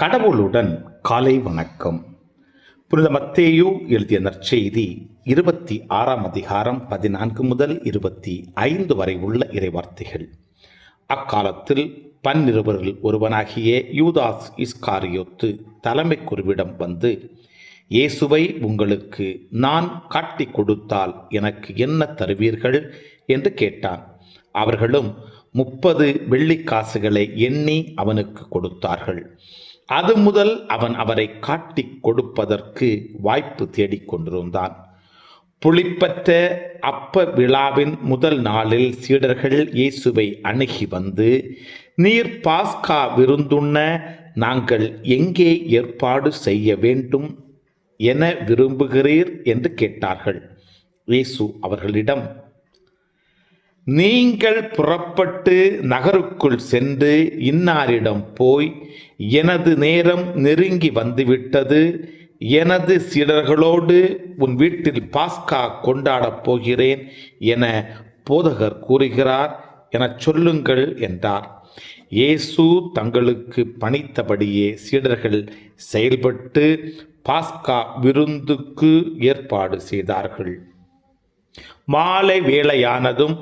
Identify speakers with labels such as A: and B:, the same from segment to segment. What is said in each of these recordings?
A: கடவுளுடன் காலை வணக்கம். புனித மத்தேயு எழுதிய நற்செய்தி 26ஆம் அதிகாரம் 14 முதல் 25 வரை உள்ள இறைவார்த்தைகள். அக்காலத்தில் 12 ஒருவனாகிய யூதாஸ் இஸ்காரியோத்து தலைமை குருவிடம் வந்து, இயேசுவை உங்களுக்கு நான் காட்டிக் கொடுத்தால் எனக்கு என்ன தருவீர்கள் என்று கேட்டான். அவர்களும் 30 வெள்ளிக்காசுகளை எண்ணி அவனுக்கு கொடுத்தார்கள். அது முதல் அவன் அவரை காட்டிக் கொடுப்பதற்கு வாய்ப்பு தேடிக்கொண்டிருந்தான். புளிப்பற்ற அப்ப விழாவின் முதல் நாளில் சீடர்கள் இயேசுவை அணுகி வந்து, நீர் பாஸ்கா விருந்துண்ண நாங்கள் எங்கே ஏற்பாடு செய்ய வேண்டும் என விரும்புகிறீர் என்று கேட்டார்கள். இயேசு அவர்களிடம், நீங்கள் புறப்பட்டு நகருக்குள் சென்று இன்னாரிடம் போய், எனது நேரம் நெருங்கி வந்துவிட்டது, எனது சீடர்களோடு உன் வீட்டில் பாஸ்கா கொண்டாடப் போகிறேன் என போதகர் கூறுகிறார் எனச் சொல்லுங்கள் என்றார். இயேசு தங்களுக்கு பணித்தபடியே சீடர்கள் செயல்பட்டு பாஸ்கா விருந்துக்கு ஏற்பாடு செய்தார்கள். மாலை வேளையானதும்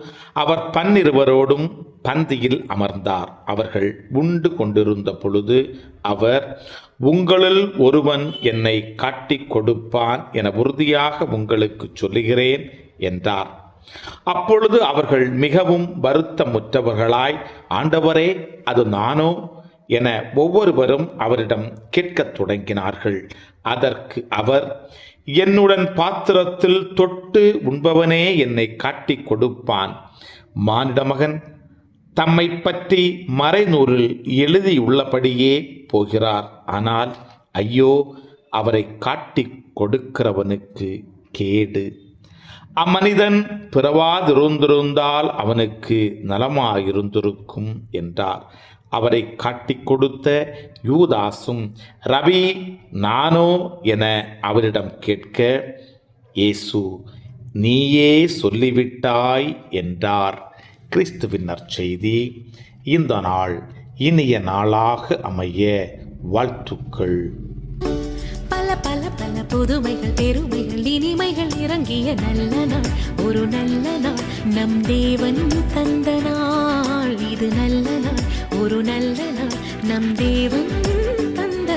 A: அவர் 12 பந்தியில் அமர்ந்தார். அவர்கள் உண்டு கொண்டிருந்த பொழுது அவர், உங்களுள் ஒருவன் என்னை காட்டிக் கொடுப்பான் என உறுதியாக உங்களுக்கு சொல்லுகிறேன் என்றார். அப்பொழுது அவர்கள் மிகவும் வருத்தமுற்றவர்களாய், ஆண்டவரே, அது நானோ என ஒவ்வொருவரும் அவரிடம் கேட்கத் தொடங்கினார்கள். அதற்கு அவர், என்னுடன் பாத்திரத்தில் தொட்டு உண்பவனே என்னை காட்டிக் கொடுப்பான். மானிடமகன் தம்மை பற்றி மறைநூலில் எழுதியுள்ளபடியே போகிறார். ஆனால் ஐயோ, அவரை காட்டிக் கொடுக்கிறவனுக்கு கேடு. அம்மனிதன் பிறவாதிருந்திருந்தால் அவனுக்கு நலமாயிருந்திருக்கும் என்றார். அவரை காட்டிக் கொடுத்த யூதாசும், ரபி, நானோ என அவரிடம் கேட்க, இயேசு, நீயே சொல்லிவிட்டாய் என்றார். கிறிஸ்துவின் நற்செய்தி. இந்த நாள் இனிய நாளாக அமைய வாழ்த்துக்கள்.
B: பல பல பல புதுமைகள், பெருமைகள், இனிமைகள் இறங்கிய நல்ல நாள், ஒரு நல்ல நாள், நம் தேவன் தந்த நாள். இது நல்ல நாள், ஒரு நல்ல நாள், நம் தேவன் தந்த